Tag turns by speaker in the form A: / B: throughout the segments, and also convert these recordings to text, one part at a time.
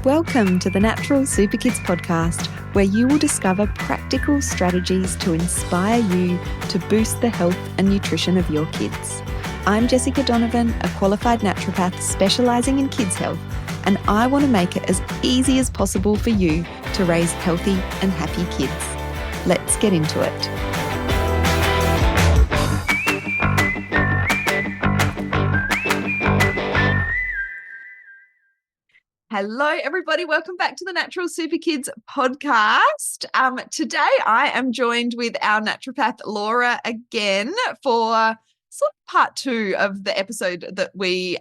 A: Welcome to the Natural Super Kids podcast, where you will discover practical strategies to inspire you to boost the health and nutrition of your kids. I'm Jessica Donovan, a qualified naturopath specialising in kids' health, and I want to make it as easy as possible for you to raise healthy and happy kids. Let's get into it. Hello, everybody. Welcome back to the Natural Super Kids podcast. Today, I am joined with our naturopath, Laura, again for sort of part 2 of the episode that we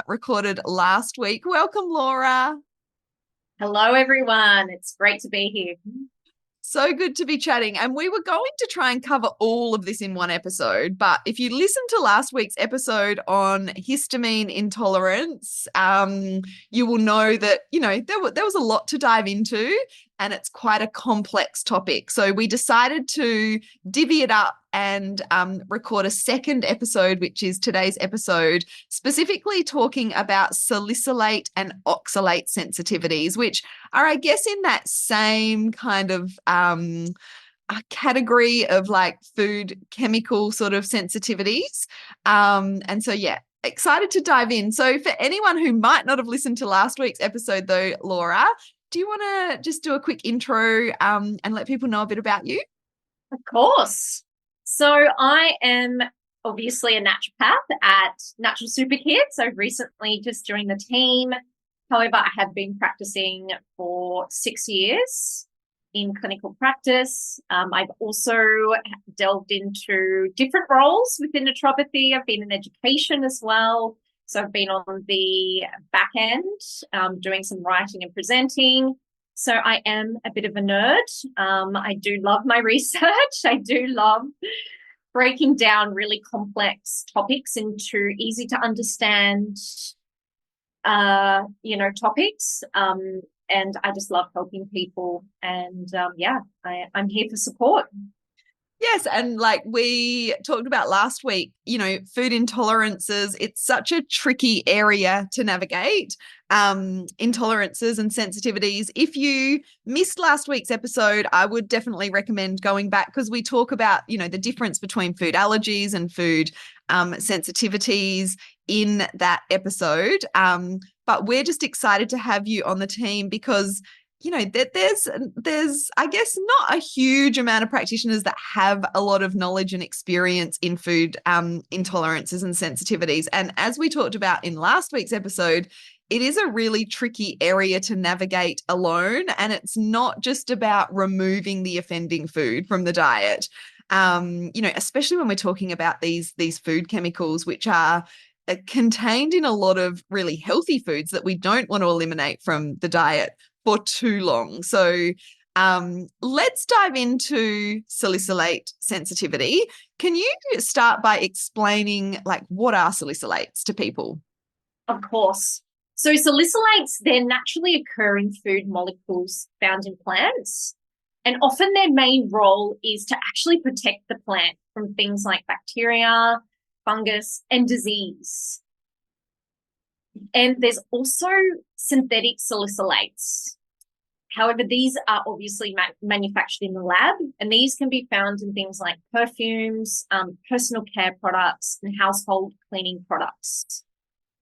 A: recorded last week. Welcome, Laura.
B: Hello, everyone. It's great to be here.
A: So good to be chatting. And we were going to try and cover all of this in one episode. But if you listened to last week's episode on histamine intolerance, you will know that, there was a lot to dive into and it's quite a complex topic. So we decided to divvy it up and record a second episode, which is today's episode, specifically talking about salicylate and oxalate sensitivities, which are, I guess, in that same kind of a category of like food chemical sort of sensitivities. And so, yeah, excited to dive in. So for anyone who might not have listened to last week's episode though, Laura, do you want to just do a quick intro and let people know a bit about you?
B: Of course. So I am obviously a naturopath at Natural Super Kids. I've recently just joined the team. However, I have been practicing for 6 years in clinical practice. I've also delved into different roles within naturopathy. I've been in education as well. So I've been on the back end, doing some writing and presenting. So I am a bit of a nerd. I do love my research. I do love breaking down really complex topics into easy to understand, topics. And I just love helping people. And I'm here for support.
A: Yes. And like we talked about last week, food intolerances, it's such a tricky area to navigate, intolerances and sensitivities. If you missed last week's episode, I would definitely recommend going back because we talk about, the difference between food allergies and food sensitivities in that episode. But we're just excited to have you on the team because there's I guess not a huge amount of practitioners that have a lot of knowledge and experience in food intolerances and sensitivities. And as we talked about in last week's episode, it is a really tricky area to navigate alone. And it's not just about removing the offending food from the diet, especially when we're talking about these food chemicals, which are contained in a lot of really healthy foods that we don't want to eliminate from the diet for too long. So let's dive into salicylate sensitivity. Can you start by explaining what are salicylates to people?
B: Of course. So salicylates, they're naturally occurring food molecules found in plants. And often their main role is to actually protect the plant from things like bacteria, fungus, and disease. And there's also synthetic salicylates. However, these are obviously manufactured in the lab, and these can be found in things like perfumes, personal care products, and household cleaning products.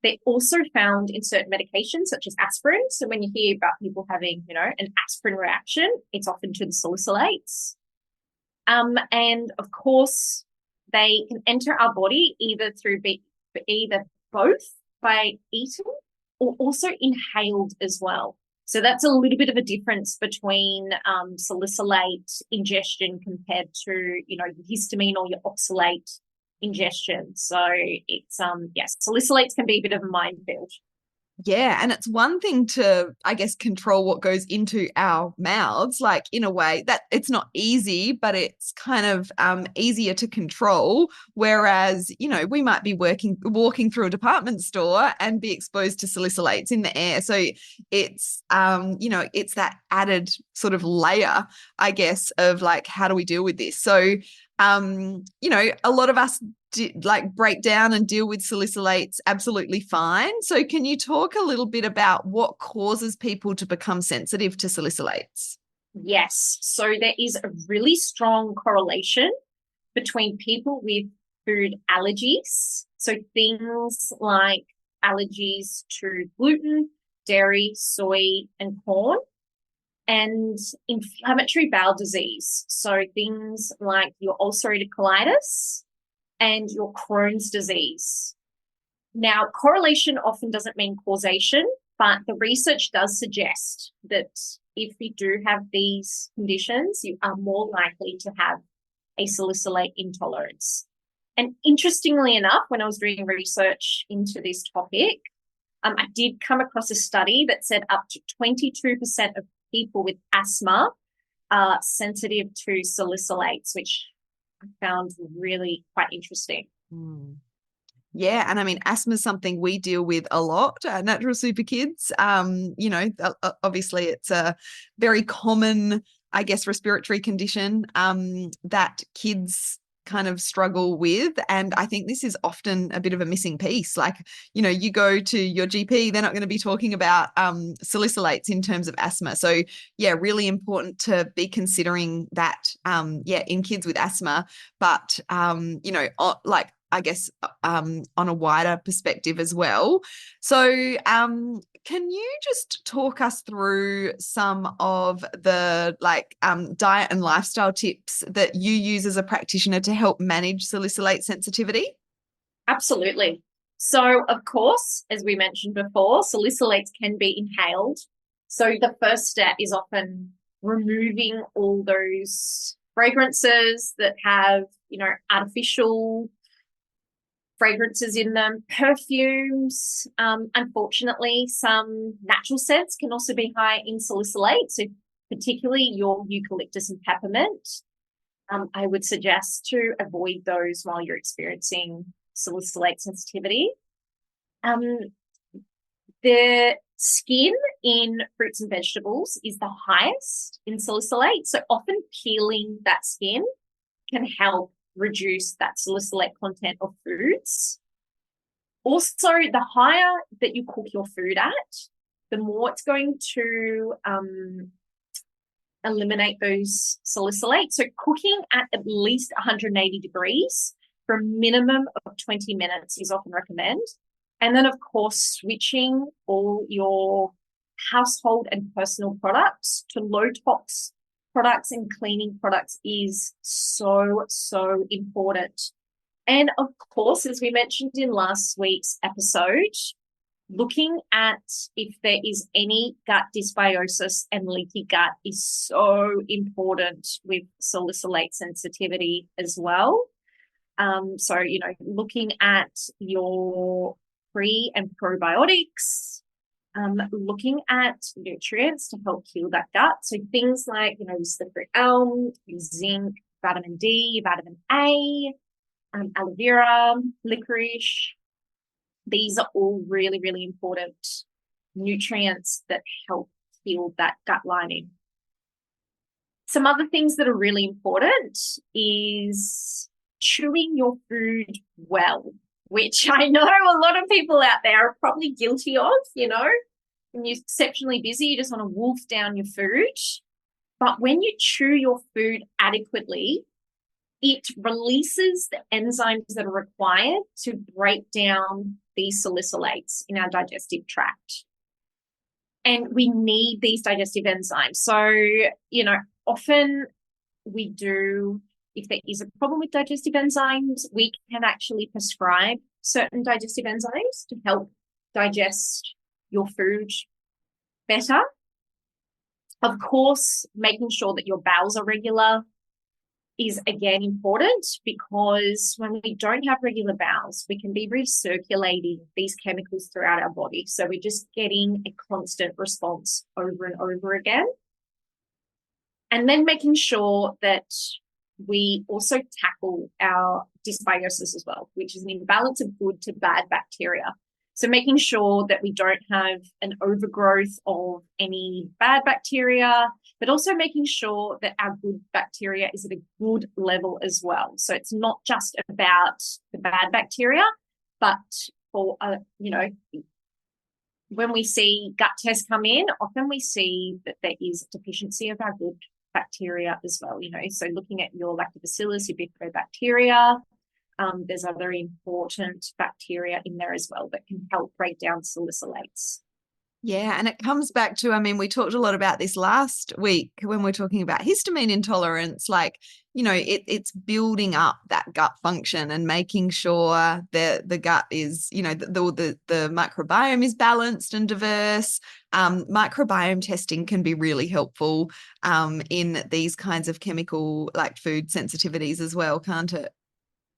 B: They're also found in certain medications, such as aspirin. So when you hear about people having, an aspirin reaction, it's often to the salicylates. And of course, they can enter our body either both by eating or also inhaled as well. So that's a little bit of a difference between salicylate ingestion compared to, your histamine or your oxalate ingestion. So it's, salicylates can be a bit of a minefield.
A: Yeah. And it's one thing to, I guess, control what goes into our mouths, like in a way that it's not easy, but it's kind of easier to control. Whereas, we might be walking through a department store and be exposed to salicylates in the air. So it's, it's that added sort of layer, I guess, of how do we deal with this? So A lot of us break down and deal with salicylates absolutely fine. So can you talk a little bit about what causes people to become sensitive to salicylates?
B: Yes. So there is a really strong correlation between people with food allergies. So things like allergies to gluten, dairy, soy, and corn, and inflammatory bowel disease. So things like your ulcerative colitis and your Crohn's disease. Now, correlation often doesn't mean causation, but the research does suggest that if you do have these conditions, you are more likely to have a salicylate intolerance. And interestingly enough, when I was doing research into this topic, I did come across a study that said up to 22% of people with asthma are sensitive to salicylates, which I found really quite interesting.
A: Mm. Yeah, and I mean, asthma is something we deal with a lot at Natural Super Kids. Obviously, it's a very common, I guess, respiratory condition that kids kind of struggle with. And I think this is often a bit of a missing piece. Like, you go to your GP, they're not going to be talking about salicylates in terms of asthma. So, yeah, really important to be considering that, in kids with asthma. But, I guess on a wider perspective as well. So can you just talk us through some of the diet and lifestyle tips that you use as a practitioner to help manage salicylate sensitivity?
B: Absolutely. So, of course, as we mentioned before, salicylates can be inhaled. So the first step is often removing all those fragrances that have, artificial fragrances in them, perfumes. Unfortunately, some natural scents can also be high in salicylate, so particularly your eucalyptus and peppermint. I would suggest to avoid those while you're experiencing salicylate sensitivity. The skin in fruits and vegetables is the highest in salicylate, so often peeling that skin can help reduce that salicylate content of foods. Also, the higher that you cook your food at, the more it's going to eliminate those salicylates. So cooking at least 180 degrees for a minimum of 20 minutes is often recommended. And then, of course, switching all your household and personal products to low tox products and cleaning products is so, so important. And of course, as we mentioned in last week's episode, looking at if there is any gut dysbiosis and leaky gut is so important with salicylate sensitivity as well. So, looking at your pre and probiotics, looking at nutrients to help heal that gut. So things like, slippery elm, zinc, vitamin D, vitamin A, aloe vera, licorice. These are all really, really important nutrients that help heal that gut lining. Some other things that are really important is chewing your food well, which I know a lot of people out there are probably guilty of, when you're exceptionally busy, you just want to wolf down your food. But when you chew your food adequately, it releases the enzymes that are required to break down these salicylates in our digestive tract. And we need these digestive enzymes. So, often we do, if there is a problem with digestive enzymes, we can actually prescribe certain digestive enzymes to help digest your food better. Of course, making sure that your bowels are regular is again important, because when we don't have regular bowels, we can be recirculating these chemicals throughout our body. So we're just getting a constant response over and over again. And then making sure that we also tackle our dysbiosis as well, which is an imbalance of good to bad bacteria. So making sure that we don't have an overgrowth of any bad bacteria, but also making sure that our good bacteria is at a good level as well. So it's not just about the bad bacteria, but for, when we see gut tests come in, often we see that there is a deficiency of our good bacteria as well, so looking at your lactobacillus, your bifidobacteria, there's other important bacteria in there as well that can help break down salicylates.
A: Yeah, and it comes back to, I mean, we talked a lot about this last week when we're talking about histamine intolerance, like, it's building up that gut function and making sure that the gut is, the microbiome is balanced and diverse. Microbiome testing can be really helpful in these kinds of chemical, like food sensitivities as well, can't it?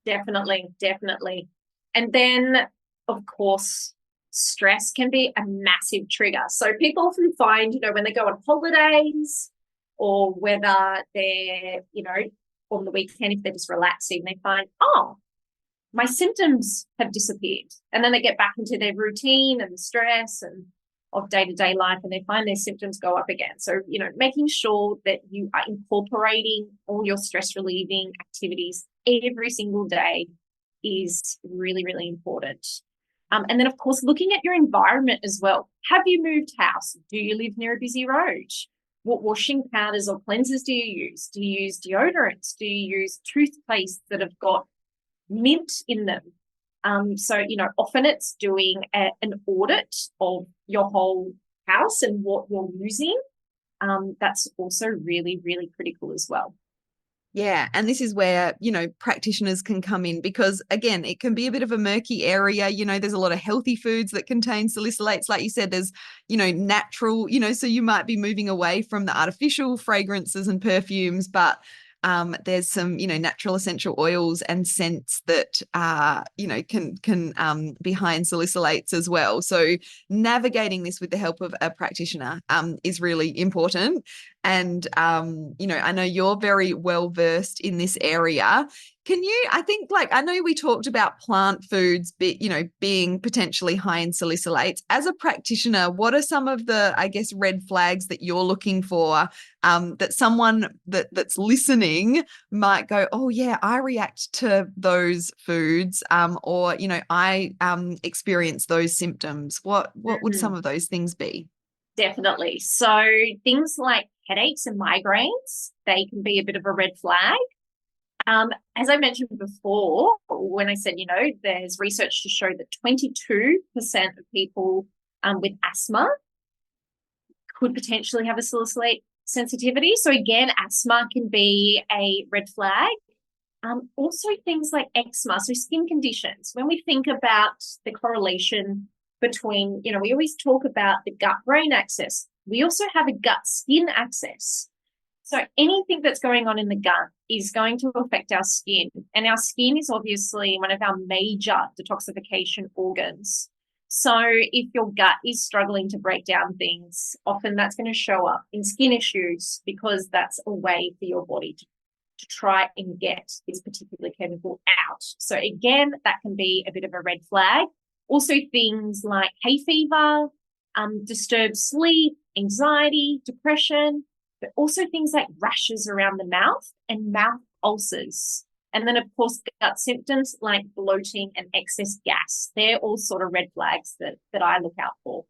B: Definitely, definitely. And then, of course, stress can be a massive trigger. So people often find, when they go on holidays or whether they're, on the weekend, if they're just relaxing, they find, oh, my symptoms have disappeared. And then they get back into their routine and the stress and of day-to-day life, and they find their symptoms go up again. So, making sure that you are incorporating all your stress relieving activities every single day is really, really important. And then, of course, looking at your environment as well. Have you moved house? Do you live near a busy road? What washing powders or cleansers do you use? Do you use deodorants? Do you use toothpaste that have got mint in them? So, often it's doing an audit of your whole house and what you're using. That's also really, really critical as well.
A: Yeah. And this is where, practitioners can come in because, again, it can be a bit of a murky area. There's a lot of healthy foods that contain salicylates. Like you said, there's, natural, so you might be moving away from the artificial fragrances and perfumes, but there's some, natural essential oils and scents that can be high in salicylates as well. So navigating this with the help of a practitioner is really important. And I know you're very well versed in this area. Can you, I think, I know we talked about plant foods, being potentially high in salicylates. As a practitioner, what are some of the, I guess, red flags that you're looking for that someone that's listening might go, oh yeah, I react to those foods, or I experience those symptoms. What would some of those things be?
B: Definitely. So things like headaches and migraines, they can be a bit of a red flag. As I mentioned before, when I said, there's research to show that 22% of people with asthma could potentially have a salicylate sensitivity. So again, asthma can be a red flag. Also things like eczema, so skin conditions. When we think about the correlation between, we always talk about the gut-brain axis. We also have a gut-skin axis. So anything that's going on in the gut is going to affect our skin. And our skin is obviously one of our major detoxification organs. So if your gut is struggling to break down things, often that's going to show up in skin issues because that's a way for your body to try and get this particular chemical out. So again, that can be a bit of a red flag. Also things like hay fever, disturbed sleep, anxiety, depression, but also things like rashes around the mouth and mouth ulcers. And then, of course, gut symptoms like bloating and excess gas. They're all sort of red flags that I look out for.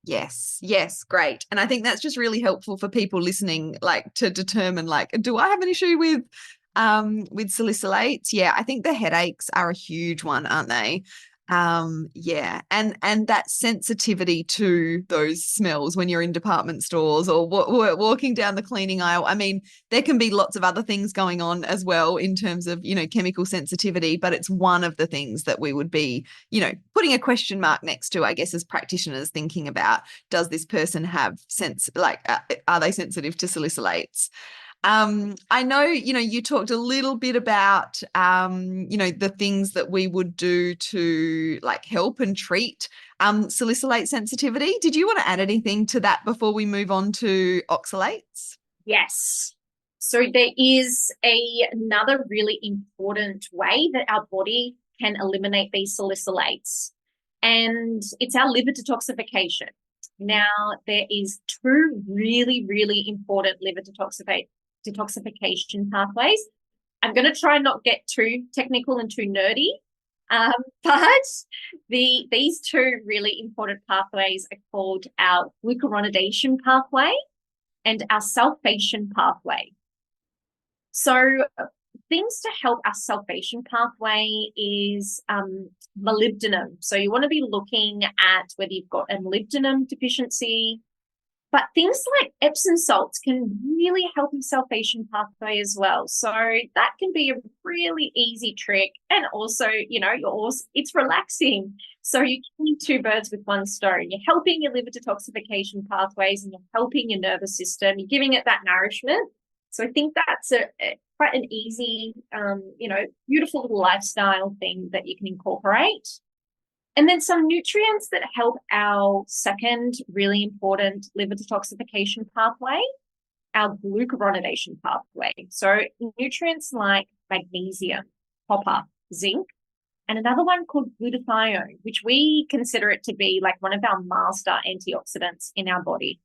A: Yes, great. And I think that's just really helpful for people listening, to determine, do I have an issue with salicylates? Yeah, I think the headaches are a huge one, aren't they? Yeah, and that sensitivity to those smells when you're in department stores or walking down the cleaning aisle. I mean, there can be lots of other things going on as well in terms of, chemical sensitivity, but it's one of the things that we would be, putting a question mark next to, I guess, as practitioners thinking about, does this person have are they sensitive to salicylates? I know, you talked a little bit about, the things that we would do to help and treat salicylate sensitivity. Did you want to add anything to that before we move on to oxalates?
B: Yes. So there is another really important way that our body can eliminate these salicylates. and it's our liver detoxification. Now, there is two really, really important liver detoxification pathways. I'm going to try and not get too technical and too nerdy, but these two really important pathways are called our glucuronidation pathway and our sulfation pathway. So things to help our sulfation pathway is molybdenum. So you want to be looking at whether you've got a molybdenum deficiency, but things like Epsom salts can really help your sulfation pathway as well. So that can be a really easy trick. And also, it's relaxing. So you can two birds with one stone. You're helping your liver detoxification pathways and you're helping your nervous system. You're giving it that nourishment. So I think that's quite an easy, beautiful little lifestyle thing that you can incorporate. And then some nutrients that help our second really important liver detoxification pathway, our glucuronidation pathway. So nutrients like magnesium, copper, zinc, and another one called glutathione, which we consider it to be like one of our master antioxidants in our body.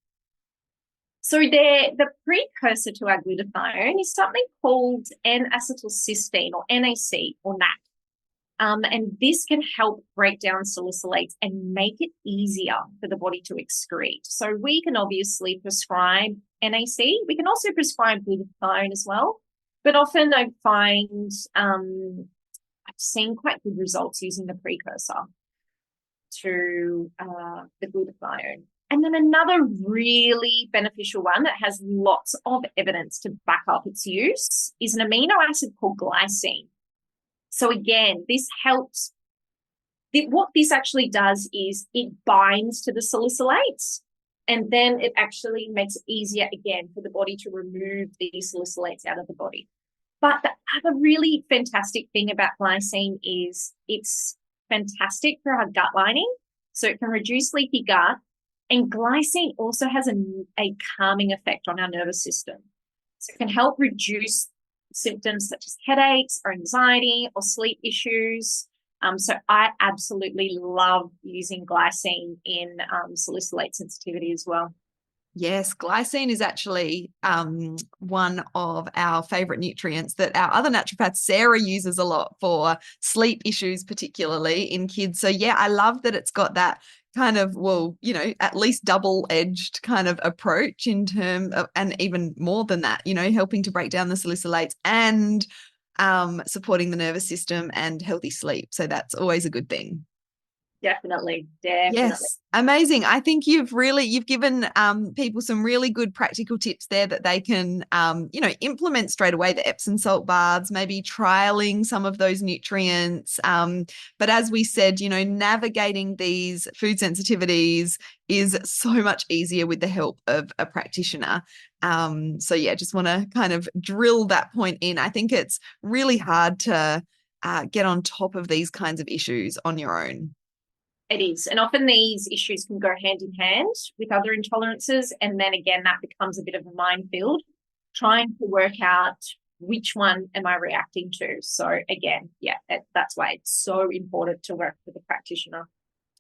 B: So the precursor to our glutathione is something called N-acetylcysteine or NAC or NAC. And this can help break down salicylates and make it easier for the body to excrete. So we can obviously prescribe NAC. We can also prescribe glutathione as well. But often I find I've seen quite good results using the precursor to the glutathione. And then another really beneficial one that has lots of evidence to back up its use is an amino acid called glycine. So again, this helps. What this actually does is it binds to the salicylates, and then it actually makes it easier again for the body to remove these salicylates out of the body. But the other really fantastic thing about glycine is it's fantastic for our gut lining. So it can reduce leaky gut. And glycine also has a calming effect on our nervous system. So it can help reduce symptoms such as headaches or anxiety or sleep issues. So I absolutely love using glycine in salicylate sensitivity as well.
A: Yes, glycine is actually one of our favorite nutrients that our other naturopath, Sarah, uses a lot for sleep issues, particularly in kids. So yeah, I love that it's got that kind of, at least double-edged kind of approach in terms of, and even more than that, helping to break down the salicylates and supporting the nervous system and healthy sleep. So that's always a good thing.
B: Definitely.
A: Yes, amazing. I think you've given people some really good practical tips there that they can, implement straight away. The Epsom salt baths, maybe trialing some of those nutrients. But as we said, navigating these food sensitivities is so much easier with the help of a practitioner. So yeah, just want to kind of drill that point in. I think it's really hard to get on top of these kinds of issues on your own.
B: It is. And often these issues can go hand in hand with other intolerances. And then again, that becomes a bit of a minefield, trying to work out which one am I reacting to. So again, yeah, that's why it's so important to work with a practitioner.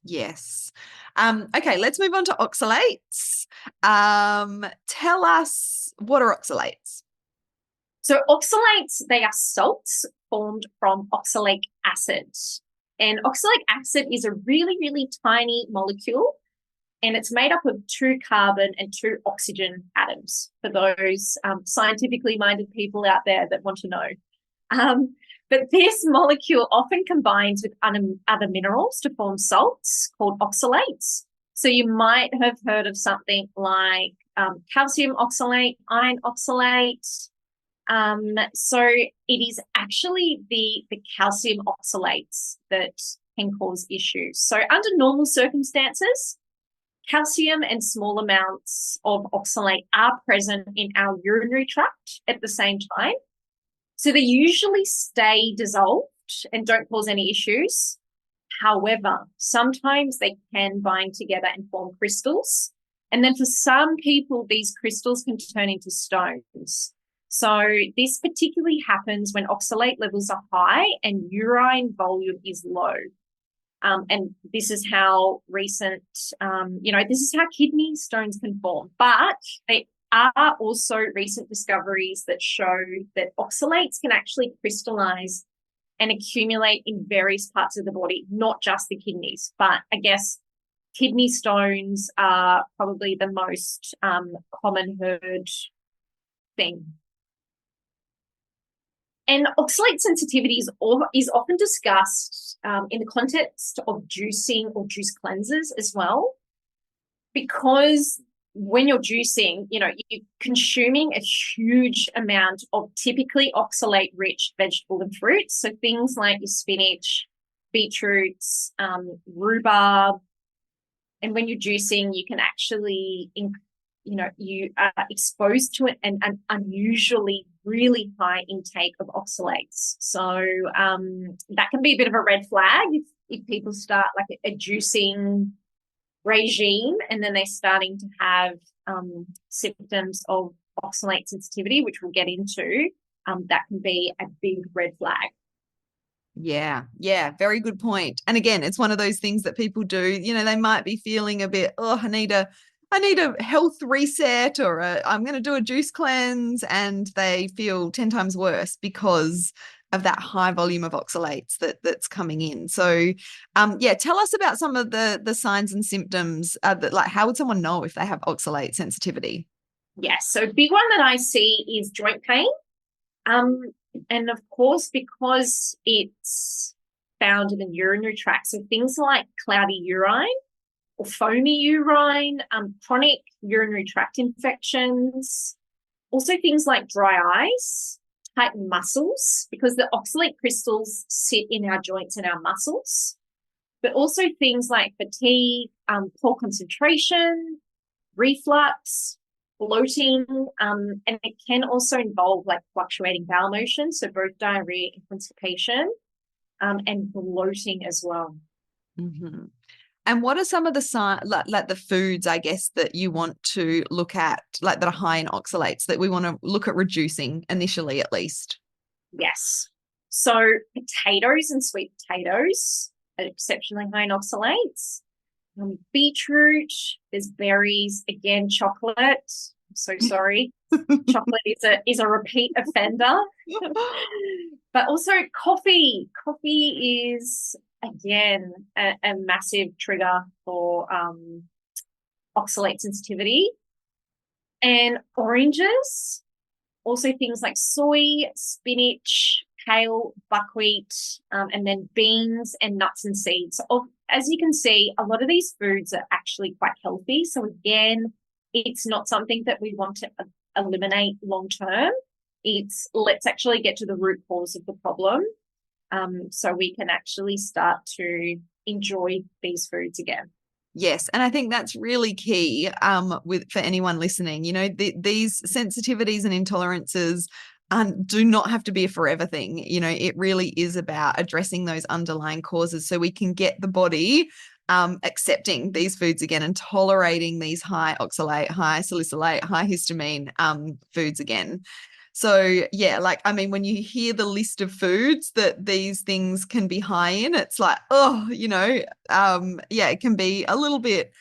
A: Yes. Okay, let's move on to oxalates. Tell us, what are oxalates?
B: So oxalates, they are salts formed from oxalic acid. And oxalic acid is a really, really tiny molecule, and it's made up of 2 carbon and 2 oxygen atoms for those scientifically minded people out there that want to know. But this molecule often combines with other minerals to form salts called oxalates. So you might have heard of something like calcium oxalate, iron oxalate. So it is actually the calcium oxalates that can cause issues. So under normal circumstances, calcium and small amounts of oxalate are present in our urinary tract at the same time. So they usually stay dissolved and don't cause any issues. However, sometimes they can bind together and form crystals. And then for some people, these crystals can turn into stones. So this particularly happens when oxalate levels are high and urine volume is low. And this is how recent, this is how kidney stones can form. But they are also recent discoveries that show that oxalates can actually crystallize and accumulate in various parts of the body, not just the kidneys. But I guess kidney stones are probably the most common heard thing. And oxalate sensitivity is often discussed in the context of juicing or juice cleansers as well, because when you're juicing, you're consuming a huge amount of typically oxalate-rich vegetable and fruits. So things like your spinach, beetroots, rhubarb. And when you're juicing, you can actually, you are exposed to an unusually really high intake of oxalates. So that can be a bit of a red flag if people start like a juicing regime and then they're starting to have symptoms of oxalate sensitivity, which we'll get into. That can be a big red flag.
A: Yeah, very good point. And again, it's one of those things that people do, they might be feeling a bit, I need a health reset, or I'm going to do a juice cleanse, and they feel 10 times worse because of that high volume of oxalates that's coming in. So, tell us about some of the signs and symptoms that, like, how would someone know if they have oxalate sensitivity?
B: Yes, so a big one that I see is joint pain. And of course, because it's found in the urinary tract, so things like cloudy urine or foamy urine, chronic urinary tract infections, also things like dry eyes, tight muscles, because the oxalate crystals sit in our joints and our muscles, but also things like fatigue, poor concentration, reflux, bloating, and it can also involve like fluctuating bowel motion, so both diarrhea and constipation, and bloating as well.
A: Mm-hmm. And what are some of the like the foods, I guess, that you want to look at, like that are high in oxalates, that we want to look at reducing initially, at least?
B: Yes. So potatoes and sweet potatoes are exceptionally high in oxalates. Beetroot, there's berries, again, chocolate. I'm so sorry. Chocolate is a repeat offender. But also coffee. Coffee is, again, a massive trigger for oxalate sensitivity. And oranges, also things like soy, spinach, kale, buckwheat, and then beans and nuts and seeds. So, as you can see, a lot of these foods are actually quite healthy. So again, it's not something that we want to eliminate long term. It's let's actually get to the root cause of the problem, so we can actually start to enjoy these foods again.
A: Yes, and I think that's really key for anyone listening. These sensitivities and intolerances do not have to be a forever thing. It really is about addressing those underlying causes so we can get the body accepting these foods again and tolerating these high oxalate, high salicylate, high histamine foods again. So when you hear the list of foods that these things can be high in, it's like, it can be a little bit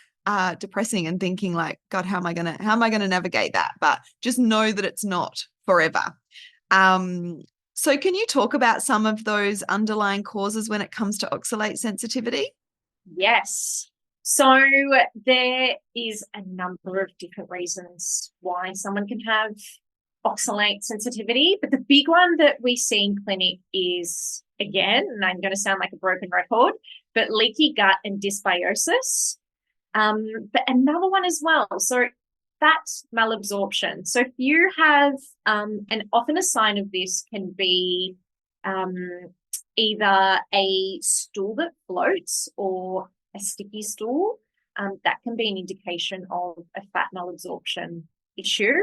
A: depressing and thinking like, God, how am I gonna navigate that? But just know that it's not forever. So can you talk about some of those underlying causes when it comes to oxalate sensitivity?
B: Yes. So there is a number of different reasons why someone can have oxalate sensitivity, but the big one that we see in clinic is, again, and I'm going to sound like a broken record, but leaky gut and dysbiosis. But another one as well, so fat malabsorption. So if you have, and often a sign of this can be either a stool that floats or a sticky stool, that can be an indication of a fat malabsorption issue.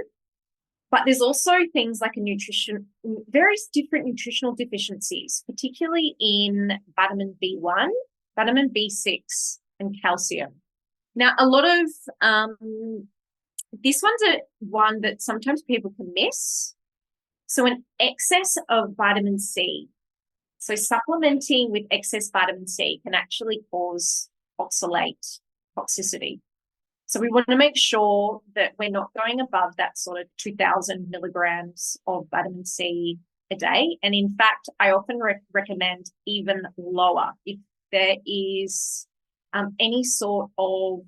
B: But there's also things like various different nutritional deficiencies, particularly in vitamin B1, vitamin B6, and calcium. Now, a lot of this one's one that sometimes people can miss. So an excess of vitamin C, So supplementing with excess vitamin C can actually cause oxalate toxicity. So we want to make sure that we're not going above that sort of 2,000 milligrams of vitamin C a day. And in fact, I often recommend even lower if there is any sort of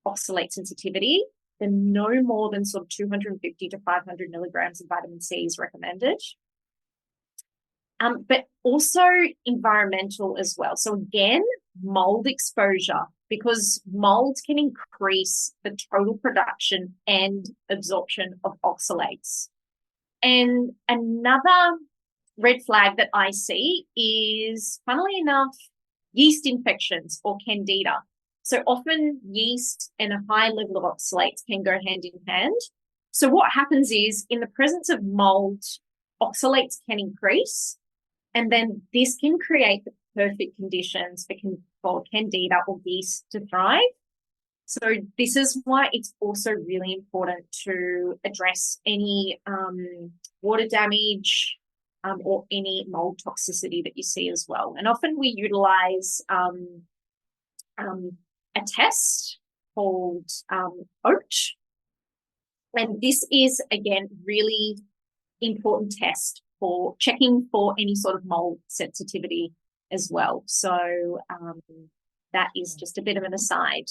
B: oxalate sensitivity, then no more than sort of 250 to 500 milligrams of vitamin C is recommended. But also environmental as well. So again, mold exposure, because mold can increase the total production and absorption of oxalates. And another red flag that I see is, funnily enough, yeast infections or candida. So often yeast and a high level of oxalates can go hand in hand. So what happens is, in the presence of mold, oxalates can increase, and then this can create the perfect conditions for candida or yeast to thrive. So this is why it's also really important to address any water damage or any mold toxicity that you see as well. And often we utilize a test called OAT. And this is, again, really important test for checking for any sort of mold sensitivity as well. So that is just a bit of an aside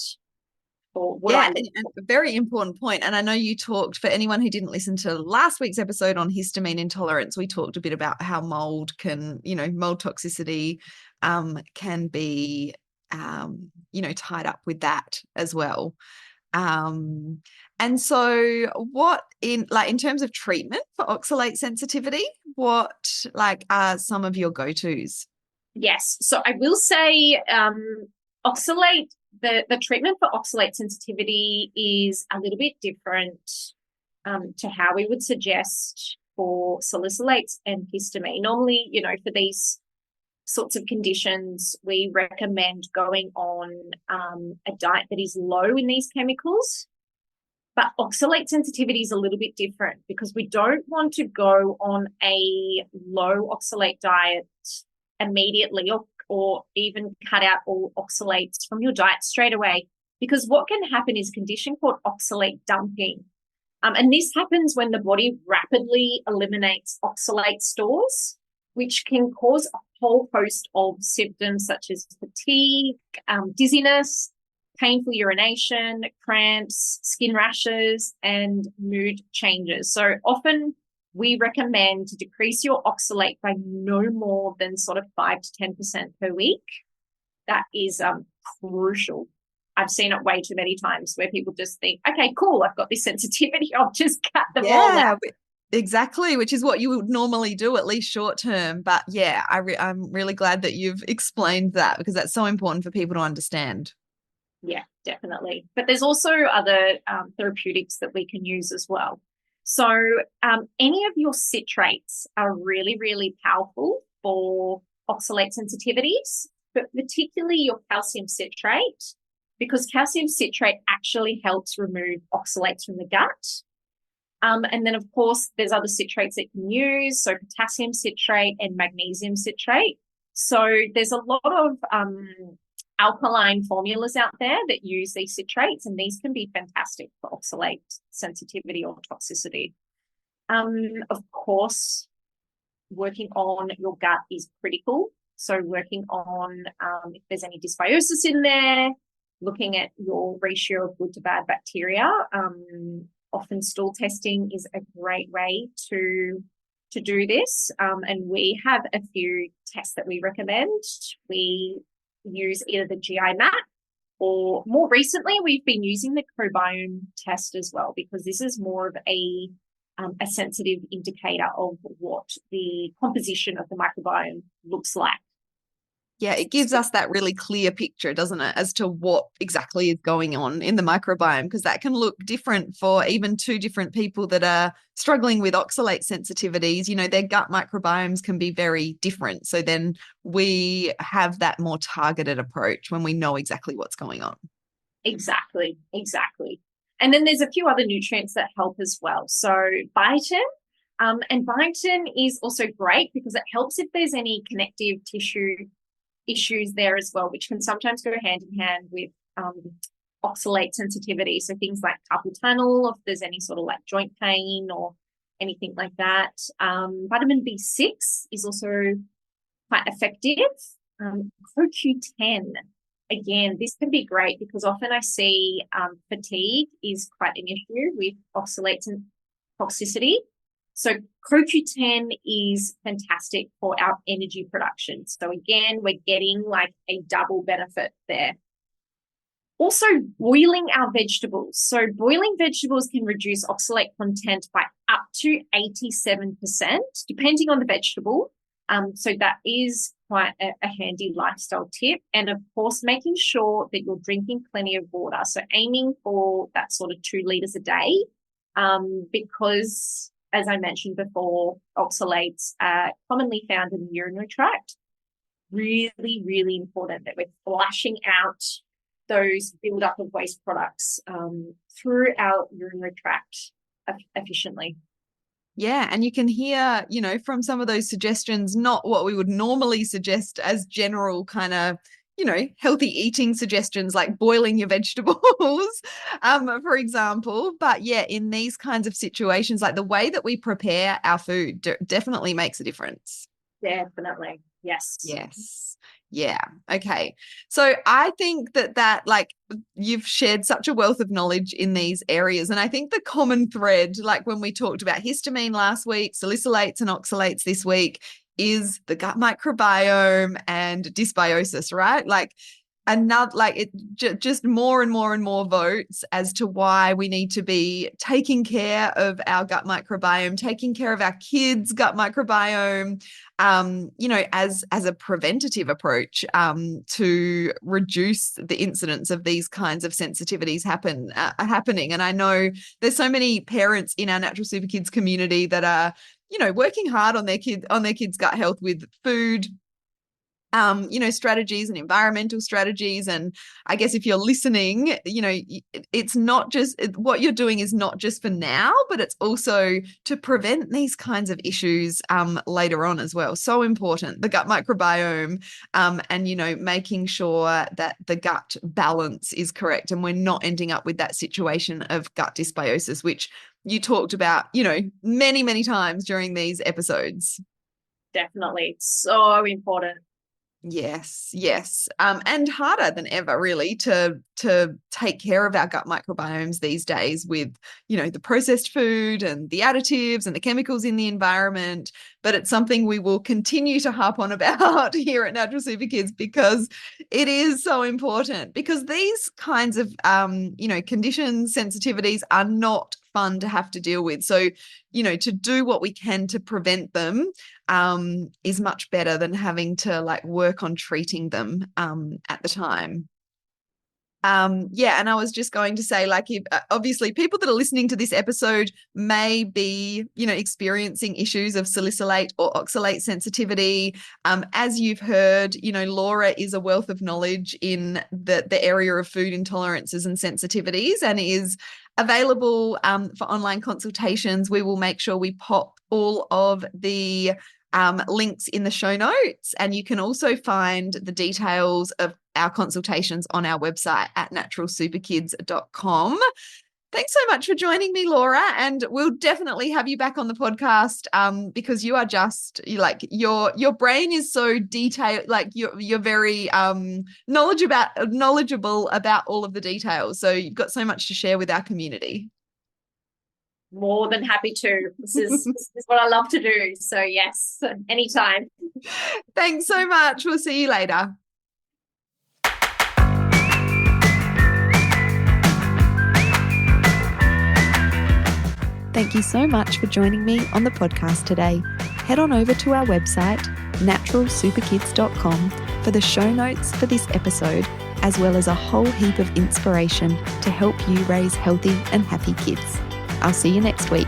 B: for what I look for.
A: A very important point. And I know you talked, for anyone who didn't listen to last week's episode on histamine intolerance, we talked a bit about how mold can, mold toxicity can be, tied up with that as well. And so what in terms of treatment for oxalate sensitivity, what are some of your go-tos?
B: Yes. So I will say oxalate, the treatment for oxalate sensitivity is a little bit different to how we would suggest for salicylates and histamine. Normally, for these sorts of conditions, we recommend going on a diet that is low in these chemicals. But oxalate sensitivity is a little bit different, because we don't want to go on a low oxalate diet immediately, or even cut out all oxalates from your diet straight away, because what can happen is a condition called oxalate dumping. And this happens when the body rapidly eliminates oxalate stores, which can cause a whole host of symptoms such as fatigue, dizziness, painful urination, cramps, skin rashes, and mood changes. So often we recommend to decrease your oxalate by no more than sort of 5 to 10% per week. That is crucial. I've seen it way too many times where people just think, okay, cool, I've got this sensitivity, I'll just cut them all out.
A: Exactly, which is what you would normally do, at least short term. But yeah, I'm really glad that you've explained that, because that's so important for people to understand.
B: Yeah, definitely. But there's also other therapeutics that we can use as well. So any of your citrates are really, really powerful for oxalate sensitivities, but particularly your calcium citrate, because calcium citrate actually helps remove oxalates from the gut. And then, of course, there's other citrates that you can use, so potassium citrate and magnesium citrate. So there's a lot of alkaline formulas out there that use these citrates, and these can be fantastic for oxalate sensitivity or toxicity. Of course, working on your gut is critical. So working on if there's any dysbiosis in there, looking at your ratio of good to bad bacteria. Often stool testing is a great way to do this. And we have a few tests that we recommend. We use either the GI map, or more recently we've been using the microbiome test as well, because this is more of a sensitive indicator of what the composition of the microbiome looks like.
A: Yeah, it gives us that really clear picture, doesn't it, as to what exactly is going on in the microbiome, because that can look different for even two different people that are struggling with oxalate sensitivities. Their gut microbiomes can be very different. So then we have that more targeted approach when we know exactly what's going on.
B: Exactly. And then there's a few other nutrients that help as well. So biotin, And biotin is also great because it helps if there's any connective tissue issues there as well, which can sometimes go hand in hand with oxalate sensitivity. So things like carpal tunnel, if there's any sort of like joint pain or anything like that. Vitamin B6 is also quite effective. CoQ10, again, this can be great because often I see fatigue is quite an issue with oxalates and toxicity. So CoQ10 is fantastic for our energy production. So again, we're getting like a double benefit there. Also, boiling our vegetables. So boiling vegetables can reduce oxalate content by up to 87%, depending on the vegetable. So that is quite a handy lifestyle tip. And of course, making sure that you're drinking plenty of water. So aiming for that sort of 2 liters a day, because as I mentioned before, oxalates are commonly found in the urinary tract. Really, really important that we're flushing out those build-up of waste products through our urinary tract efficiently.
A: Yeah, and you can hear, from some of those suggestions, not what we would normally suggest as general kind of, healthy eating suggestions like boiling your vegetables, for example. But yeah, in these kinds of situations, like the way that we prepare our food definitely makes a difference.
B: Definitely. Yes.
A: Yes. Yeah. Okay. So I think that like you've shared such a wealth of knowledge in these areas. And I think the common thread, like when we talked about histamine last week, salicylates and oxalates this week, is the gut microbiome and dysbiosis, right? Like just more and more and more votes as to why we need to be taking care of our gut microbiome, taking care of our kids' gut microbiome, as a preventative approach to reduce the incidence of these kinds of sensitivities happening. And I know there's so many parents in our Natural Super Kids community that are, working hard on their kids' gut health with food, strategies and environmental strategies. And I guess if you're listening, it's not just what you're doing is not just for now, but it's also to prevent these kinds of issues later on as well. So important, the gut microbiome, and, making sure that the gut balance is correct and we're not ending up with that situation of gut dysbiosis, which you talked about, many, many times during these episodes.
B: Definitely. So important.
A: Yes. And harder than ever, really, to take care of our gut microbiomes these days with, the processed food and the additives and the chemicals in the environment. But it's something we will continue to harp on about here at Natural Super Kids because it is so important, because these kinds of, conditions, sensitivities are not fun to have to deal with. So, to do what we can to prevent them is much better than having to work on treating them at the time. And I was just going to say, if, obviously people that are listening to this episode may be, experiencing issues of salicylate or oxalate sensitivity. As you've heard, Laura is a wealth of knowledge in the area of food intolerances and sensitivities and is available for online consultations. We will make sure we pop all of the links in the show notes, and you can also find the details of our consultations on our website at naturalsuperkids.com. Thanks so much for joining me, Laura, and we'll definitely have you back on the podcast because you are just your brain is so detailed, you're very knowledgeable about all of the details. So you've got so much to share with our community.
B: More than happy to. This is what I love to do. So yes, anytime.
A: Thanks so much. We'll see you later. Thank you so much for joining me on the podcast today. Head on over to our website, naturalsuperkids.com, for the show notes for this episode, as well as a whole heap of inspiration to help you raise healthy and happy kids. I'll see you next week.